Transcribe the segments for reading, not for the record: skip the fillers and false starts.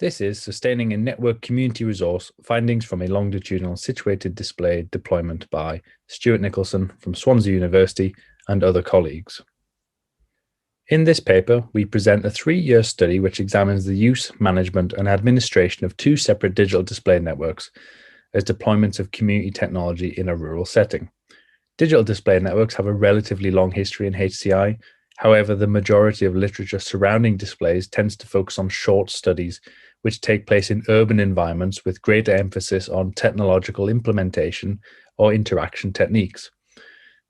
This is Sustaining a Network Community Resource, Findings from a Longitudinal Situated Display Deployment by Stuart Nicholson from Swansea University and other colleagues. In this paper, we present a 3-year study which examines the use, management and administration of 2 separate digital display networks as deployments of community technology in a rural setting. Digital display networks have a relatively long history in HCI. However, the majority of literature surrounding displays tends to focus on short studies which take place in urban environments with greater emphasis on technological implementation or interaction techniques.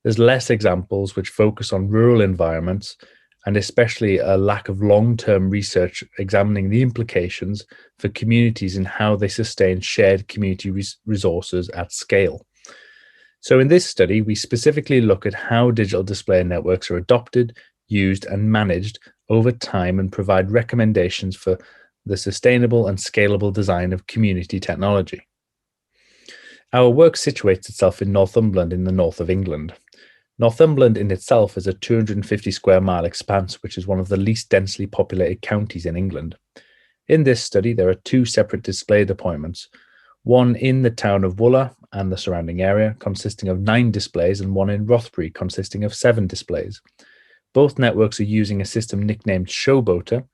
There's less examples which focus on rural environments, and especially a lack of long-term research examining the implications for communities and how they sustain shared community resources at scale. So in this study, we specifically look at how digital display networks are adopted, used, and managed over time and provide recommendations for the sustainable and scalable design of community technology. Our work situates itself in Northumberland in the north of England. Northumberland in itself is a 250 square mile expanse, which is one of the least densely populated counties in England. In this study, there are 2 separate display deployments, one in the town of Wooler and the surrounding area, consisting of 9 displays, and one in Rothbury, consisting of 7 displays. Both networks are using a system nicknamed Showboater,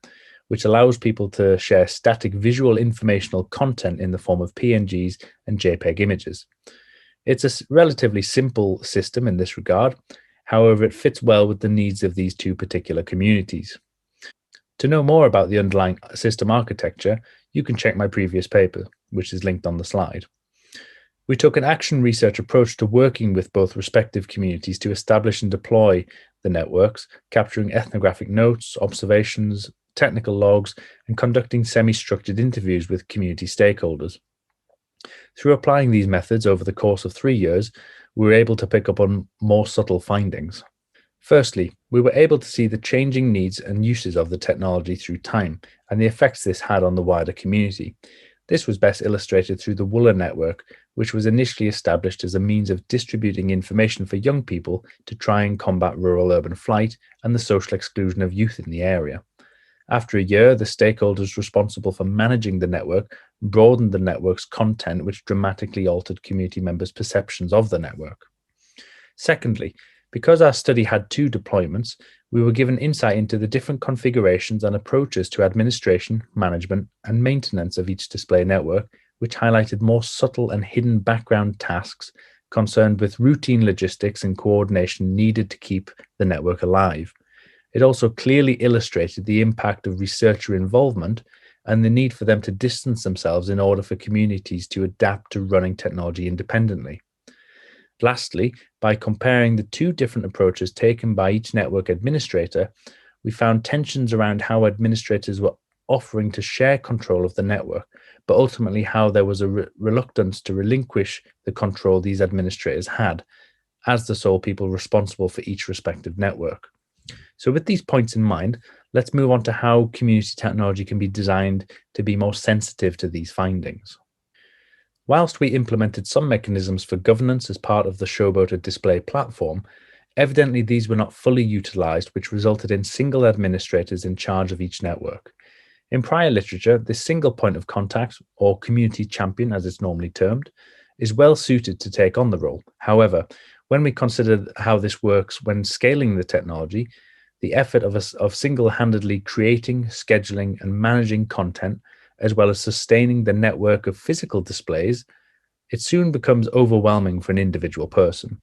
which allows people to share static visual informational content in the form of PNGs and JPEG images. It's a relatively simple system in this regard. However, it fits well with the needs of these 2 particular communities. To know more about the underlying system architecture, you can check my previous paper, which is linked on the slide. We took an action research approach to working with both respective communities to establish and deploy the networks, capturing ethnographic notes, observations, technical logs, and conducting semi-structured interviews with community stakeholders. Through applying these methods over the course of 3 years, we were able to pick up on more subtle findings. Firstly, we were able to see the changing needs and uses of the technology through time and the effects this had on the wider community. This was best illustrated through the Wooler network, which was initially established as a means of distributing information for young people to try and combat rural-urban flight and the social exclusion of youth in the area. After a year, the stakeholders responsible for managing the network broadened the network's content, which dramatically altered community members' perceptions of the network. Secondly, because our study had 2 deployments, we were given insight into the different configurations and approaches to administration, management, and maintenance of each display network, which highlighted more subtle and hidden background tasks concerned with routine logistics and coordination needed to keep the network alive. It also clearly illustrated the impact of researcher involvement and the need for them to distance themselves in order for communities to adapt to running technology independently. Lastly, by comparing the 2 different approaches taken by each network administrator, we found tensions around how administrators were offering to share control of the network, but ultimately how there was a reluctance to relinquish the control these administrators had as the sole people responsible for each respective network. So with these points in mind, let's move on to how community technology can be designed to be more sensitive to these findings. Whilst we implemented some mechanisms for governance as part of the Showboater display platform, evidently these were not fully utilized, which resulted in single administrators in charge of each network. In prior literature, this single point of contact, or community champion as it's normally termed, is well suited to take on the role. However, when we consider how this works when scaling the technology, the effort of single-handedly creating, scheduling, and managing content, as well as sustaining the network of physical displays, it soon becomes overwhelming for an individual person.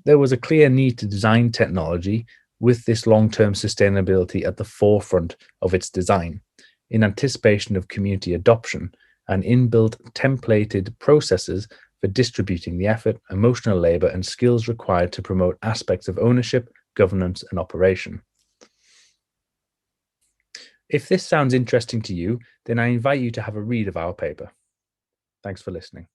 There was a clear need to design technology with this long-term sustainability at the forefront of its design, in anticipation of community adoption and inbuilt templated processes for distributing the effort, emotional labor, and skills required to promote aspects of ownership, governance, and operation. If this sounds interesting to you, then I invite you to have a read of our paper. Thanks for listening.